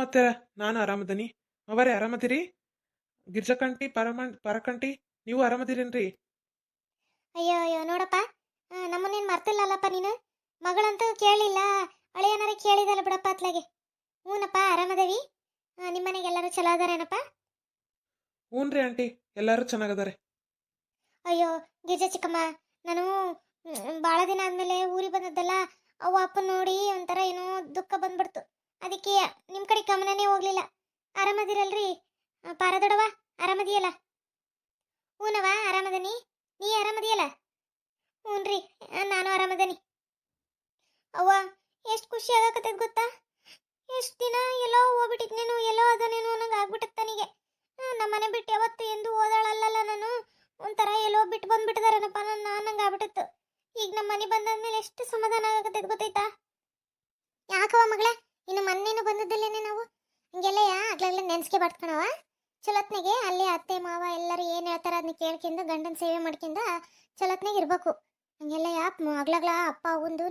ಅತ್ತೆ, ನಾನು ಆರಾಮದನಿ. ಅವರೇ ಆರಾಮದಿರಿ? ಗಿರ್ಜಕಂಟಿ ಪರಕಂಟಿ ನೀವು ಆರಾಮದಿರೇನ್ರಿ? ಅಯ್ಯೋ ಅಯ್ಯೋ ನೋಡಪ್ಪ, ನಮ್ಮನ್ನೇನು ಮರ್ತಿಲ್ಲಲ್ಲಪ್ಪ ನೀನು. ಮಗಳಂತೂ ಕೇಳಲಿಲ್ಲ, ಅಳಿಯನಾರ ಕೇಳಿದಲ್ಲ ಬಿಡಪ್ಪ ಅತ್ಲಾಗೆ. ಹ್ಞೂನಪ್ಪ ಆರಾಮದೇವಿ. ನಿಮ್ಮನೆಗೆ ಎಲ್ಲರೂ ಚಲೋ ಅದಾರೇನಪ್ಪ? ಹ್ಞೂನ್ರಿ ಆಂಟಿ, ಎಲ್ಲರೂ ಚೆನ್ನಾಗದಾರೆ. ಅಯ್ಯೋ ಗಿರ್ಜಾ ಚಿಕ್ಕಮ್ಮ, ನಾನು ಭಾಳ ದಿನ ಆದಮೇಲೆ ಊರಿಗೆ ಬಂದದ್ದಲ್ಲ, ಅವ್ವ ಅಪ್ಪ ನೋಡಿ ಒಂಥರ ಏನೋ ದುಃಖ ಬಂದ್ಬಿಡ್ತು. ಅದಕ್ಕೆ ನಿಮ್ಮ ಕಡೆ ಗಮನನೇ ಹೋಗ್ಲಿಲ್ಲ. ಆರಾಮದಿರಲ್ರಿ? ಪಾರದೊಡವ ಆರಾಮದಿಯಲ್ಲ? ಹ್ಞೂನವ ಆರಾಮದನಿ. ನೀ ಆರಾಮದಿಯಲ್ಲ? ಹ್ಞೂನ್ರಿ, ನಾನು ಆರಾಮದನಿ. ಅವ್ವ, ಎಷ್ಟು ಖುಷಿ ಆಗಕತ್ತೈತೆ ಗೊತ್ತಾ? ಎಷ್ಟು ದಿನ ಎಲ್ಲೋ ಹೋಗ್ಬಿಟ್ಟಿದ್ನೇನು, ಎಲ್ಲೋ ಅದನೇನು ಅನ್ನಂಗೆ ಆಗ್ಬಿಟ್ಟತ್ ನನಗೆ. ನಮ್ಮನೆ ಬಿಟ್ಟು ಯಾವತ್ತು ಎಂದು ಓದಾಳಲ್ಲಲ್ಲ ನಾನು. ಒಂಥರ ಎಲ್ಲೋ ಬಿಟ್ಟು ಬಂದ್ಬಿಟ್ಟಿದಾರನಪ್ಪ ನನ್ನ ಅನ್ನಂಗೆ ಆಗ್ಬಿಟ್ಟಿತ್ತು. ಈಗ ನಮ್ಮ ಮನೆ ಬಂದಾದ್ಮೇಲೆ ಎಷ್ಟು ಸಮಾಧಾನ ಆಗಕತ್ತೈತೆ ಗೊತ್ತೈತಾ? ಯಾಕವ ಮಗಳ, ಇನ್ನು ಮೊನ್ನೆನು ಬಂದದ್ದಲ್ಲೇನೆ ನಾವು. ಹಿಂಗೆಲ್ಲ ಆಗ್ಲಾಗ್ಲ ನೆನ್ಸ್ಕೆ ಬಾಟ್ಕಣವ. ಚಲೋತ್ನಾಗೆ ಅಲ್ಲಿ ಅತ್ತೆ ಮಾವ ಎಲ್ಲರೂ ಏನು ಹೇಳ್ತಾರ ಅದನ್ನ ಕೇಳ್ಕೊಂಡು ಗಂಡನ ಸೇವೆ ಮಾಡ್ಕೊಂಡು ಚಲೋತ್ನಾಗ ಇರ್ಬೇಕು. ಹಂಗೆಲ್ಲ ಯಾಕೆ ಆಗ್ಲಾಗ್ಲ ಅಪ್ಪ ಒಂದು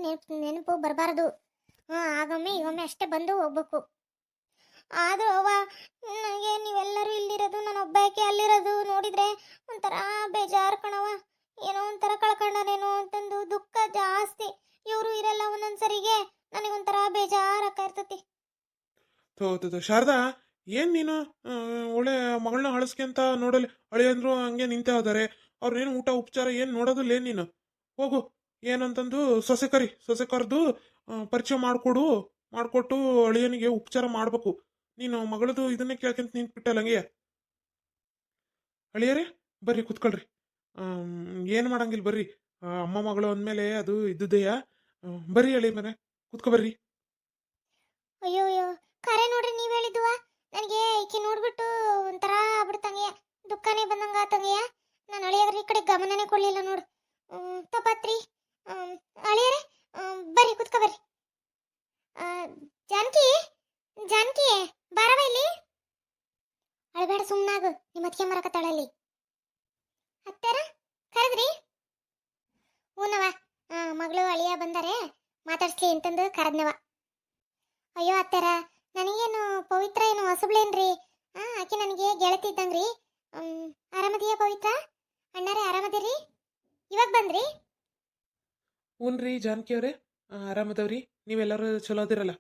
ನೆನಪು ಬರಬಾರ್ದು. ಆಗೊಮ್ಮೆ ಈಗೊಮ್ಮೆ ಅಷ್ಟೇ ಬಂದು ಹೋಗ್ಬೇಕು. ಆದ್ರೂ ಅವ್ವ, ನನಗೆ ನೀವೆಲ್ಲರೂ ಇಲ್ಲಿರೋದು, ನಾನು ಒಬ್ಬಾಕೆ ಅಲ್ಲಿರೋದು ನೋಡಿದ್ರೆ ಒಂಥರ ಬೇಜಾರು ಕಣವ. ಏನೋ ಒಂಥರ ಕಳ್ಕೊಂಡನೇನೋ ಅಂತಂದು ದುಃಖ ಜಾಸ್ತಿ. ಇವರು ಇರಲ್ಲ ಒಂದೊಂದ್ಸರಿಗೆ ನನಗೊಂಥರ ಬೇಜಾರಾಗ್ತಾ ಇರ್ತತಿ. ಶಾರದಾ, ಏನ್ ನೀನು ಒಳ್ಳೆ ಮಗಳನ್ನ ಹಳಸ್ಕೆಂತ ನೋಡಲಿ ಅಳಿಯಂದ್ರು ಹಂಗೆ ನಿಂತೆ ಹೋದಾರೆ. ಅವ್ರೇನು ಊಟ ಉಪಚಾರ ಏನು ನೋಡೋದಿಲ್ಲ ನೀನು. ಹೋಗು, ಏನಂತಂದು ಸೊಸೆ ಕರೆದು ಪರಿಚಯ ಮಾಡಿಕೊಟ್ಟು ಅಳಿಯನಿಗೆ ಉಪಚಾರ ಮಾಡ್ಬೇಕು. ನೀನು ಮಗಳದು ಇದನ್ನೇ ಕೇಳ್ಕೊಂತ ನಿಂತ್ಬಿಟ್ಟಲ್ಲ ಹಂಗೆ. ಅಳಿಯರೇ, ಬರ್ರಿ ಕುತ್ಕೊಳ್ರಿ. ಏನು ಮಾಡಂಗಿಲ್ಲ ಬರ್ರಿ. ಅಮ್ಮ ಮಗಳು ಅಂದಮೇಲೆ ಅದು ಇದ್ದುದೆಯಾ. ಬರ್ರಿ ಅಳಿ ಮನೆ ಕುತ್ಕೊ ಬರ್ರಿ. ಅಯ್ಯೋ ಅಯ್ಯೋ, ಕರೆ ನೋಡ್ರಿ ನೀವ್ ಹೇಳಿದ್ವ. ನನಗೆ ಈಕೆ ನೋಡ್ಬಿಟ್ಟು ಒಂಥರ ಆಗ್ಬಿಡ್ತಂಗೆಯ, ದುಃಖನೇ ಬಂದಂಗ ಆತಂಗೆಯ. ನಾನು ಅಳಿಯದ್ರ ಈ ಕಡೆ ಗಮನನೇ ಕೊಡ್ಲಿಲ್ಲ ನೋಡು. ತಪಾತ್ರಿ. ಅಳಿಯರೇ, ಬರ್ರಿ ಕುತ್ಕೊ ಬರ್ರಿ. ಆ, ಜಾನಕಿ, ಜಾನಕಿ ಬಾರವ ಇಲ್ಲಿ. ಅಳಬೇಡ ಸುಮ್ಮನಾಗು, ನಿಮ್ಮ ಅತ್ತಿಗೆ ಮರಕತ್ತಾಳಲ್ಲಿ. ಅತ್ತಾರ ಕರೆದ್ರಿ? ಹೂನವ, ಮಗಳು ಅಳಿಯ ಬಂದಾರೆ, ಮಾತಾಡ್ಸ್ಲಿ ಅಂತಂದು ಕರೆದ್ನವ. ಅಯ್ಯೋ ಅತ್ತಾರ, ನನಗೇನು ಪವಿತ್ರ ಏನು ಹೊಸಬ್ಳೇನ್ರಿ. ಆಕೆ ನನಗೆ ಗೆಳತಿ ಇದ್ದಂಗ್ರಿ. ಆರಾಮದಿಯ ಪವಿತ್ರ? ಅಣ್ಣಾರೇ ಆರಾಮದಿರಿ? ಇವಾಗ ಬಂದ್ರಿ? ಹ್ಞೂನ್ರಿ ಜಾನಕಿ ಅವ್ರೆ, ಆರಾಮದವ್ರಿ. ನೀವೆಲ್ಲರೂ ಚಲೋ ಅದಿರಲ್ಲ?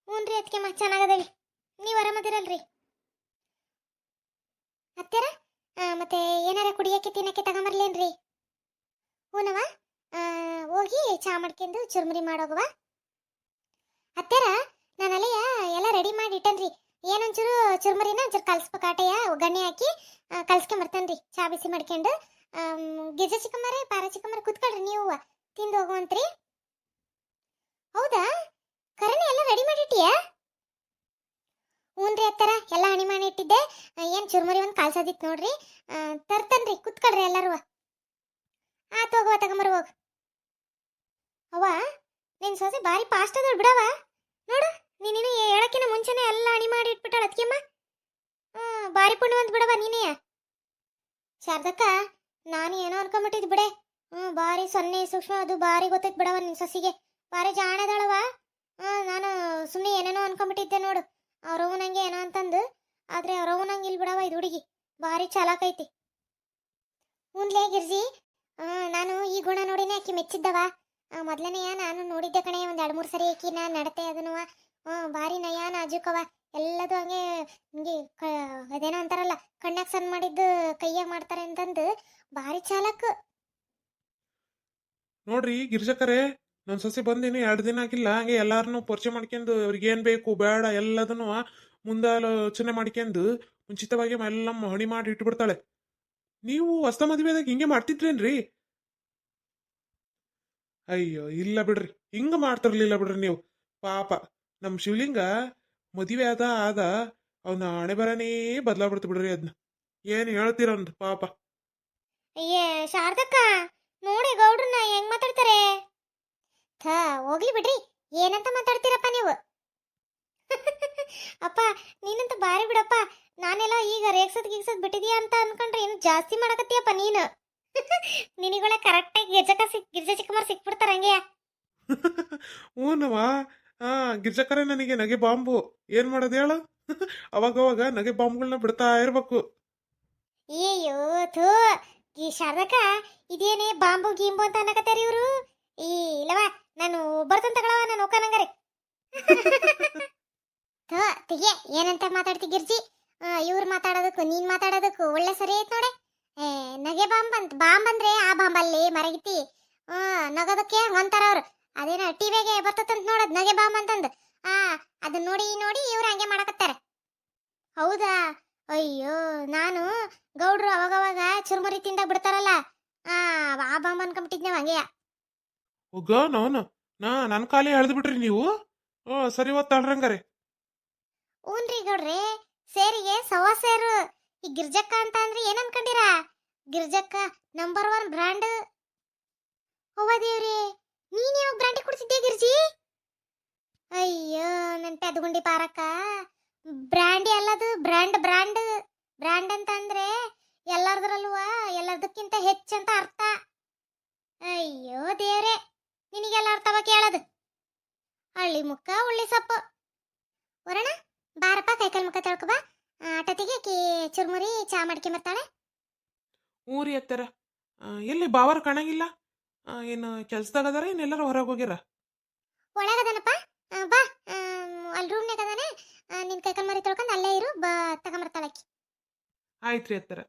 ಹ್ಞೂನ್ರಿ ಅದಕ್ಕೆ ಚೆನ್ನಾಗದವಿ. ನೀವು ಆರಾಮದಿರಲ್ರಿ ಅತ್ತಾರ? ಮತ್ತೆ ಏನಾರ ಕುಡಿಯಕ್ಕೆ ತಿನ್ನಕ್ಕೆ ತಗೊಂಬರ್ಲೇನ್ರಿ? ಹೂನವ, ಹೋಗಿ ಚಾ ಮಾಡ್ಕೊಂಡು ಚುರುಮುರಿ ಮಾಡೋಗವ. ಅತ್ತಾರ, ನಾನು ಅಲ್ಲಿಯ ಎಲ್ಲ ರೆಡಿ ಮಾಡಿ ಇಟ್ಟನ್ರಿ. ಏನೊಂಚೂರು ಚುರುಮುರಿನ ಒಂಚೂರು ಕಲ್ಸ್ಬೇಕಾಟೆಯ ಒಗ್ಗರಣೆ ಹಾಕಿ ಕಲ್ಸ್ಕೊಂಬರ್ತೇನ್ರಿ. ಚಾ ಬಿಸಿ ಮಾಡ್ಕೊಂಡು. ಗಿಜ ಚಿಕ್ಕಮ್ಮರೇ ಪಾರ ಚಿಕ್ಕಮ್ಮರ ಕುತ್ಕೊಳ್ರಿ, ನೀವು ತಿಂದು ಹೋಗುವಂತ್ರಿ. ಹೌದಾ, ಕರೆನೆ ಎಲ್ಲ ರೆಡಿ ಮಾಡಿಟ್ಟಿಯಾ? ಹ್ಞೂನ್ರಿ ಅತ್ತಾರ, ಎಲ್ಲ ಹಣಿ ಮಾಡಿ ಇಟ್ಟಿದ್ದೆ. ಏನು ಚುರುಮುರಿ ಒಂದು ಕಾಲ್ಸೋದಿತ್ತು ನೋಡ್ರಿ. ತರ್ತನ್ರಿ, ಕುತ್ಕೊಳ್ರಿ ಎಲ್ಲರೂ. ಆತು ಹೋಗುವ, ತಗೊಂಬರು ಹೋಗು. ಅವ್ವ, ನಿನ್ ಸೊಸೆ ಬಾರಿ ಫಾಸ್ಟ್ ಅದಳು ಬಿಡವ. ನೋಡು, ನೀನೇನು ಹೇಳಕ್ಕಿನ ಮುಂಚೆನೆ ಎಲ್ಲ ಹಣಿ ಮಾಡಿ ಇಟ್ಬಿಟ್ಟಾಳ ಅದಕ್ಕೆಮ್ಮ. ಬಾರಿ ಪುಣ್ಯವಂತ ಬಿಡವ ನೀನೇ. ಶಾರದಕ್ಕ, ನಾನು ಏನೋ ಅನ್ಕೊಂಬಿಟ್ಟಿದ್ ಬಿಡೆ. ಬಾರಿ ಸೊನ್ನೆ ಸೂಕ್ಷ್ಮ, ಅದು ಬಾರಿ ಗೊತ್ತೈತ್ ಬಿಡವ ನಿನ್ ಸೊಸಿಗೆ. ಬಾರಿ ಜಾಣದಾಳವ. ನಾನು ಸುಮ್ಮನೆ ಏನೇನೋ ಅನ್ಕೊಂಬಿಟ್ಟಿದ್ದೆ ನೋಡು, ಅವ್ರವ್ ನಂಗೆ ಏನೋ ಅಂತಂದು. ಆದ್ರೆ ಅವ್ರವ್ ನಂಗೆ ಇಲ್ಲಿ ಬಿಡವ, ಇದು ಹುಡುಗಿ ಬಾರಿ ಚಾಲಾಕೈತಿ. ಹ್ಞೂನ್ಲೇ ಗಿರ್ಜಿ, ನಾನು ಈ ಗುಣ ನೋಡಿನೇ ಆಕಿ ಮೆಚ್ಚಿದ್ದವ. ಮೊದ್ಲನೆಯ ನಾನು ನೋಡಿದ್ದೆ ಕಣೆ, ಒಂದು 2-3 ಸರಿ ಆಕಿನ ನಡತೆ ಅದನ್ನು. ಭಾರಿ ನಯ ನಾಜೂಕವ. ಎಲ್ಲದು ಹಂಗೆ ಹಿಂಗೆ ಅದೇನೋ ಅಂತಾರಲ್ಲ, ಕಣ್ಣಾಗ ಸಣ್ಣ ಮಾಡಿದ್ದು ಕೈಯಾಗ ಮಾಡ್ತಾರೆ ಅಂತಂದು ಭಾರಿ ಚಾಲಕ್. ನೋಡ್ರಿ ಗಿರ್ಜಕರೇ, ನನ್ನ ಸೊಸೆ ಬಂದಿನಿ 2 ದಿನ ಆಗಿಲ್ಲ, ಹಂಗೆ ಎಲ್ಲಾರನ್ನೂ ಪರಿಚಯ ಮಾಡ್ಕೊಂಡು ಅವ್ರಿಗೆ ಏನು ಬೇಕು ಬೇಡ ಎಲ್ಲದನ್ನು ಮುಂದಾಲೋಚನೆ ಮಾಡ್ಕೊಂಡು ಮುಂಚಿತವಾಗಿ ಎಲ್ಲ ಹಣಿ ಮಾಡಿ ಇಟ್ಬಿಡ್ತಾಳೆ. ನೀವು ಹೊಸ ಮದುವೆದಾಗ ಹಿಂಗೆ ಮಾಡ್ತಿದ್ರೇನ್ರಿ? ಅಯ್ಯೋ ಇಲ್ಲ ಬಿಡ್ರಿ, ಹಿಂಗ ಮಾಡ್ತಿರ್ಲಿಲ್ಲ ಬಿಡ್ರಿ ನೀವು. ಪಾಪ ನಮ್ಮ ಶಿವಲಿಂಗ ಮದುವೆ ಆದ ಅವನ ಹಣೆ ಬರನೇ ಬದಲಾಗ್ಬಿಡ್ತು ಬಿಡ್ರಿ. ಅದನ್ನ ಏನು ಹೇಳ್ತೀರಂದ್ ಪಾಪ. ಅಯ್ಯೇ ಶಾರದಕ್ಕ, ನೋಡಿ ಗೌಡ್ರನ್ನ ಹೆಂಗ್ ಮಾತಾಡ್ತಾರೆ. ಹೋಗ್ಲಿ ಬಿಡ್ರಿ, ಏನಂತ ಮಾತಾಡ್ತೀರಪ್ಪ ನೀವು. ಅಪ್ಪ, ನೀನಂತ ಬಾರಿ ಬಿಡಪ್ಪ. ನಾನೆಲ್ಲ ಈಗ ರೇಗ್ಸದ್ ಗೀಗ್ಸದ್ ಬಿಟ್ಟಿದೀಯ ಅಂತ ಅನ್ಕೊಂಡ್ರೆ ಏನು ಜಾಸ್ತಿ ಮಾಡಕತ್ತೀಯಪ್ಪ ನೀನು. ನಿನಗಳ ಕರೆಕ್ಟಾಗಿ ಗಿರ್ಜ ಚಿಕ್ಕಮಾರ್ ಸಿಕ್ಬಿಡ್ತಾರ ಹಂಗೆ. ಹ್ಞೂನವ, ಹಾ ಗಿರ್ಜಕ್ಕರೆ ನನಗೆ ನಗೆ ಬಾಂಬು ಏನ್ ಮಾಡೋದು ಹೇಳು ಅವಾಗವಾಗ ನಗೆ ಬಾಂಬ್ಗಳನ್ನ ಬಿಡ್ತಾ ಇರ್ಬೇಕು. ಅಯ್ಯೋ ಥೂ ಈ ಶಾರದಕ್ಕ ಇದೇನೇ ಬಾಂಬು ಗೀಂಬು ಅಂತ ಅನ್ನಕತ್ತಾರ ಇವರು. ಈ ಇಲ್ಲವ ನಾನು ಬರ್ತಂತ ತಗೊಳವ ನಾನು ಹೋಗ್ಕನಂಗಾರೆ. ಥೂ ತೆಗೆ ಏನಂತ ಮಾತಾಡ್ತಿ ಗಿರ್ಜಿ. ಇವ್ರು ಮಾತಾಡೋದಕ್ಕೂ ನೀನ್ ಮಾತಾಡೋದಕ್ಕೂ ಒಳ್ಳೆ ಸರಿ ಐತ್ ನೋಡೆ. ಏ ನಗೆ ಬಾಂಬ್ ಅಂದ್ರೆ ಆ ಬಾಂಬಲ್ಲಿ ಮರಗಿತಿ. ನಗೋದಕ್ಕೆ ಒಂಥರ ಅವ್ರು ಅದೇನ ಟಿವಿಗೆ ಬರ್ತದಂತ ನೋಡೋದ್ ನಗೆ ಬಾಂಬ್ ಅಂತಂದು. ಅದನ್ನ ನೋಡಿ ನೋಡಿ ಇವ್ರು ಹಂಗೆ ಮಾಡಕತ್ತಾರೆ. ಹೌದಾ? ಅಯ್ಯೋ ನಾನು ಗೌಡ್ರು ಅವಾಗವಾಗ ಚುರುಮುರಿ ತಿಂದ ಬಿಡ್ತಾರಲ್ಲ, ಆ ಬಾಂಬ್ ಅನ್ಕೊಂಬಿಟ್ಟಿದ್ನೇವ ಹಂಗೆಯ. ಹೋಗ ನಾನು ನನ್ನ ಕಾಲೇ ಎಳ್ದು ಬಿಟ್ರಿ ನೀವು. ಸರಿ ಓದ್ತಾಳ್ರಂಗಾರೆ. ಊನ್ರಿ ಗೌಡ್ರೆ, ಸೇರಿಗೆ ಸವಾ ಸೇರು. ಈ ಗಿರ್ಜಕ್ಕ ಅಂತ ಅಂದ್ರೆ ಏನ್ ಅನ್ಕೊಂಡಿರ? ಗಿರ್ಜಕ್ಕ ನಂಬರ್ 1 ಬ್ರ್ಯಾಂಡ್. ಅವ್ವ ದೇವ್ರಿ, ನೀನ್ ಯಾವ ಬ್ರ್ಯಾಂಡ್ ಕುಡ್ತಿದ್ದೆ ಗಿರ್ಜಿ? ಅಯ್ಯೋ ನನ್ ಪೆದಗುಂಡಿ ಪಾರಕ್ಕ, ಬ್ರ್ಯಾಂಡಿ ಅಲ್ಲದು ಬ್ರ್ಯಾಂಡ್ ಬ್ರ್ಯಾಂಡ್. ಬ್ರ್ಯಾಂಡ್ ಅಂತ ಅಂದ್ರೆ ಎಲ್ಲಾರ್ದ್ರಲ್ವ ಎಲ್ಲದಕ್ಕಿಂತ ಹೆಚ್ಚಂತ ಅರ್ಥ. ಅಯ್ಯೋ ದೇವ್ರೆ, ನಿನಗೆಲ್ಲ ಅರ್ಥವ ಕೇಳದು. ಹಳ್ಳಿ ಮುಕ್ಕ ಉಳ್ಳಿ ಸೊಪ್ಪು. ವರಣ ಬಾರಪ್ಪ ಕೈಕಾಲ್ ಮುಖ ತೊಳ್ಕೊ ಬಾ. ಆಟತಿಗೆ ಆಕಿ ಚುರ್ಮುರಿ ಚಾ ಮಾಡ್ಕೊಂಬರ್ತಾಳೆ. ಊರಿ ಹತ್ತಾರ. ಎಲ್ಲಿ ಬಾವರ್ ಕಾಣಂಗಿಲ್ಲ. ಏನು ಕೆಲ್ಸದಾಗ ಅದಾರ ಏನ್ ಎಲ್ಲಾರು ಹೊರಗೆ ಹೋಗ್ಯಾರ? ಒಳಗದನಪ್ಪ. ಬಾ, ಅಲ್ಲಿ ರೂಮ್ನಾಗ ಅದಾನೆ. ನಿನ್ ಕೈಕಾಲ್ ಮರಿ ತೊಳ್ಕೊಂಡು ಅಲ್ಲೇ ಇರು, ಬಾ ತಗೊಂಬರ್ತಾಳಕಿ. ಆಯ್ತ್ರಿ ಹತ್ತಾರ.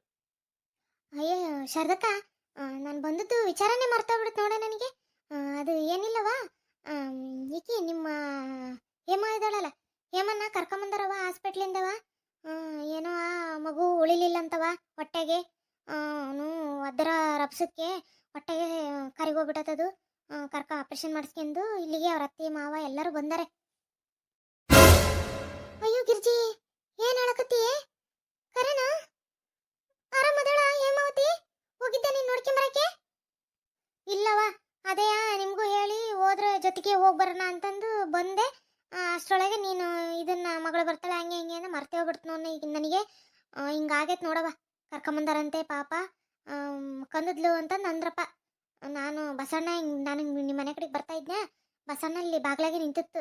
ಅಯ್ಯೋ ಶಾರದಕ್ಕ, ನಾನು ಬಂದದ್ದು ವಿಚಾರನೇ ಮರ್ತೋಗ್ಬಿಡುತ್ತೆ ನೋಡ ನನಗೆ. ಅದು ಏನಿಲ್ಲವಾ, ಈಕಿ ನಿಮ್ಮ ಹೇಮ ಇದ್ದಾಳಲ್ಲ, ಹೇಮನ್ನ ಕರ್ಕೊಂಬಂದಾರವ ಹಾಸ್ಪಿಟ್ಲಿಂದವ. ಏನೋ ಆ ಮಗು ಉಳಿಲಿಲ್ಲ ಅಂತವ ಹೊಟ್ಟೆಗೆ. ಅವನು ಅದರ ರಪ್ಸಕ್ಕೆ ಹೊಟ್ಟೆಗೆ ಕರಿಗೋಗ್ಬಿಟ್ಟತದು. ಆಪರೇಷನ್ ಮಾಡಿಸ್ಕೊಂಡು ಇಲ್ಲಿಗೆ ಅವ್ರ ಅತ್ತೆ ಮಾವ ಎಲ್ಲರೂ ಬಂದಾರೆ. ಅಯ್ಯೋ ಗಿರ್ಜಿ, ಏನ್ ಹೇಳಕತ್ತಿ? ಕರೆನಾ? ಆರಾಮದಳ ಹೇಮಾವತಿ? ಹೋಗಿದ್ದೆ ನೀನ್ ನೋಡ್ಕೊಂಬರಕ್ಕೆ? ಇಲ್ಲವ, ಅದೇ ನಿಮ್ಗೂ ಹೇಳಿ ಹೋದ್ರೆ ಜೊತೆಗೆ ಹೋಗ್ಬರೋಣ ಅಂತಂದು ಬಂದೆ. ಅಷ್ಟರೊಳಗೆ ನೀನು ಇದನ್ನ ಮಗಳು ಬರ್ತಾಳೆ ಹಂಗೆ ಹಿಂಗೆ ಅಂತ ಮರ್ತೇ ಹೋಗ್ಬಿಡ್ತು ನೋಡ. ಈಗ ನನಗೆ ಹಿಂಗಾಗೈತೆ ನೋಡವ. ಕರ್ಕೊಂಬಂದಾರಂತೆ ಪಾಪ, ಕಂದದ್ಲು ಅಂತಂದು ಅಂದ್ರಪ್ಪ. ನಾನು ಬಸಣ್ಣ ನಾನು ನಿಮ್ಮ ಮನೆ ಕಡೆಗೆ ಬರ್ತಾ ಇದ್ದೆ. ಬಸಣ್ಣ ಇಲ್ಲಿ ಬಾಗ್ಲಾಗೆ ನಿಂತಿತ್ತು,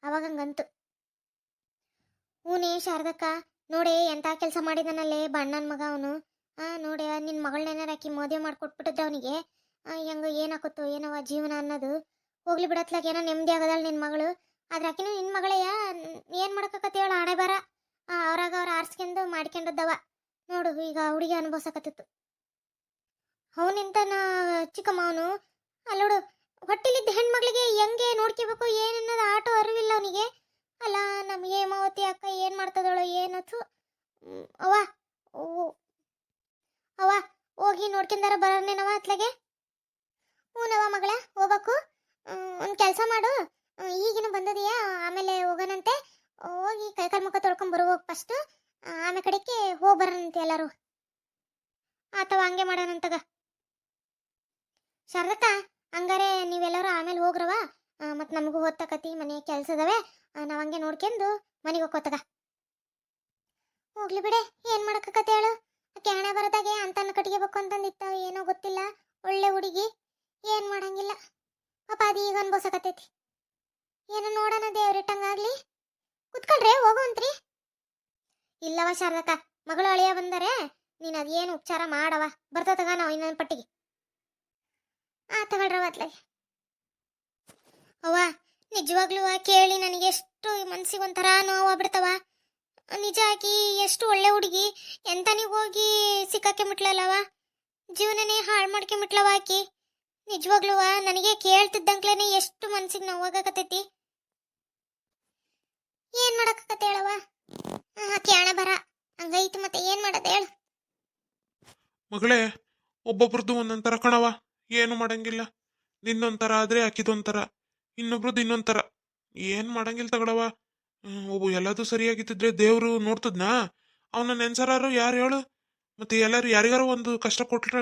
ಅವಾಗ ಹಂಗಂತು. ಹೂನೇ ಶಾರದಕ್ಕ, ನೋಡಿ ಎಂತ ಕೆಲಸ ಮಾಡಿದಾನಲ್ಲೇ ಬಣ್ಣನ ಮಗ ಅವನು. ನೋಡಿ ನಿನ್ನ ಮಗಳನ್ನೇನಾರ ಆಕಿ ಮದುವೆ ಮಾಡಿಕೊಟ್ಬಿಟ್ಟಿದ್ದ ಅವನಿಗೆ. ಹೆಂಗ ಏನಾಕತ್ತು ಏನವ ಜೀವನ ಅನ್ನೋದು. ಹೋಗ್ಲಿ ಬಿಡತ್ಲಾಗ ಏನೋ ನೆಮ್ಮದಿ ಆಗದಳ ನಿನ್ನ ಮಗಳು. ಆದ್ರೆ ಆಕಿನೂ ನಿನ್ನ ಮಗಳೆಯ ಏನು ಮಾಡಕತ್ತೇಳ ಹಣೆ ಬರ. ಅವ್ರಾಗ ಅವ್ರು ಆರಿಸ್ಕೊಂಡು ಮಾಡ್ಕೊಂಡದ್ದವ ನೋಡು. ಈಗ ಹುಡುಗಿ ಅನುಭವಿಸಕತ್ತಿತ್ತು. ಅವನಿಂತನ ಚಿಕ್ಕಮ್ಮ ಅವನು ಅಲ್ಲೋಡು. ಹೊಟ್ಟಿಲಿದ್ದ ಹೆಣ್ಮಗಳಿಗೆ ಹೆಂಗೆ ನೋಡ್ಕೋಬೇಕು ಏನನ್ನೋದು ಆಟೋ ಅರಿವಿಲ್ಲ ಅವನಿಗೆ. ಅಲ್ಲ ನಮ್ಮ ಹೇಮಾವತಿ ಅಕ್ಕ ಏನು ಮಾಡ್ತದಳೋ ಏನತ್ತು. ಅವ್ವ ಅವ್ವ ಹೋಗಿ ನೋಡ್ಕೊಂಡಾರ ಬರೋನೇನವ ಅತ್ಲಾಗೆ. ಹೂನವ ಮಗಳ ಹೋಗ್ಬೇಕು. ಒಂದು ಕೆಲಸ ಮಾಡು, ಈಗಿನ ಬಂದದೀಯಾ, ಆಮೇಲೆ ಹೋಗೋಣಂತೆ. ಹೋಗಿ ಕೈಕಾಲು ಮುಖ ತೊಳ್ಕೊಂಡ್ ಬರುವೋಗಿ ಫಸ್ಟು, ಆಮೇಲೆ ಕಡೆಗೆ ಹೋಗಿ ಬರೋಣಂತೆ ಎಲ್ಲರೂ. ಅಥವಾ ಹಂಗೆ ಮಾಡೋಣಂತಗ. ಶಾರದಕ್ಕ, ಹಂಗಾರೆ ನೀವೆಲ್ಲರೂ ಆಮೇಲೆ ಹೋಗ್ರವ. ಮತ್ತು ನಮಗೂ ಹೊತ್ತಕತಿ ಮನೆ ಕೆಲಸ ಅದಾವೆ. ನಾವು ಹಂಗೆ ನೋಡ್ಕೊಂಡು ಮನೆಗೆ ಹೋಗ್ಕೋತಗ. ಹೋಗ್ಲಿ ಬಿಡೆ, ಏನು ಮಾಡಕತ್ತೆ ಹೇಳು. ಆಕೆ ಹಣೆ ಬರದಾಗೆ ಅಂತನ ಕಟ್ಗೆಬೇಕು ಅಂತಂದಿತ್ತ, ಏನೋ ಗೊತ್ತಿಲ್ಲ. ಒಳ್ಳೆ ಹುಡುಗಿ, ಏನು ಮಾಡಂಗಿಲ್ಲ ಪಾಪ. ಅದು ಈಗ ಅನ್ಬೋಸಕತ್ತೈತಿ. ಏನೋ ನೋಡೋಣ ದೇವ್ರಿಟ್ಟಂಗಾಗ್ಲಿ. ಕುತ್ಕೊಳ್ರೆ ಹೋಗುವಂತ್ರಿ. ಇಲ್ಲವ ಶಾರದಕ್ಕ, ಮಗಳು ಅಳಿಯ ಬಂದರೆ ನೀನು ಅದೇನು ಉಪಚಾರ ಮಾಡವ. ಬರ್ತತಗ ನಾವು ಇನ್ನೊಂದು ಪಟ್ಟಿಗೆ. ತಗೊಳ್ರವ ಅತ್ಲಾಗೆ. ಅವ್ವ ನಿಜವಾಗ್ಲೂ ಕೇಳಿ ನನಗೆ ಎಷ್ಟು ಮನ್ಸಿಗೆ ಒಂಥರ ನೋವಾಗ್ಬಿಡ್ತವ. ನಿಜ ಆಕಿ ಎಷ್ಟು ಒಳ್ಳೆ ಹುಡುಗಿ, ಎಂತನಿಗೆ ಹೋಗಿ ಸಿಕ್ಕಾಕೆಬಿಟ್ಲಲ್ಲವ. ಜೀವನನೇ ಹಾಳು ಮಾಡ್ಕೊಂಬಿಟ್ಲವ ಆಕಿ. ನಿಜವಾಗ್ಲೂ ನನಗೆ ಕೇಳ್ತಿದ್ದಂಕ್ಲೇನೆ ಎಷ್ಟು ಮನ್ಸಿಗೆ ನೋವಾಗಕತ್ತೈತಿ. ಏನ್ ಮಾಡಕತ್ತೆ ಹೇಳವ. ಆಕಿ ಹಣೆ ಬರ ಹಂಗೈತು, ಮತ್ತೆ ಏನ್ ಮಾಡೋದು ಹೇಳು. ಮಗಳೇ, ಒಬ್ಬೊಬ್ರದ್ದು ಒಂದೊಂಥರ ಕಣವ. ಏನು ಮಾಡಂಗಿಲ್ಲ. ನಿನ್ನೊಂಥರ ಆದ್ರೆ ಆಕಿದೊಂಥರ, ಇನ್ನೊಬ್ರದ್ದು ಇನ್ನೊಂಥರ. ಏನ್ ಮಾಡಂಗಿಲ್ಲ ತಗೊಳವ. ಒಬ್ಬ ಎಲ್ಲದೂ ಸರಿಯಾಗಿತ್ತಿದ್ರೆ ದೇವ್ರು ನೋಡ್ತದ್ನಾ? ಅವನ ನೆನ್ಸರಾರು ಯಾರು ಹೇಳು? ಮತ್ತೆ ಎಲ್ಲರೂ ಯಾರಿಗಾರು ಒಂದು ಕಷ್ಟ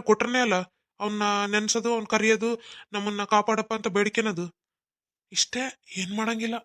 ಕೊಟ್ರನೇ ಅಲ್ಲ ಅವನ್ನ ನೆನ್ಸೋದು, ಅವ್ನ ಕರೆಯೋದು, ನಮ್ಮನ್ನ ಕಾಪಾಡಪ್ಪ ಅಂತ ಬೇಡಿಕೆನದು. ಇಷ್ಟೇ, ಏನ್ ಮಾಡಂಗಿಲ್ಲ.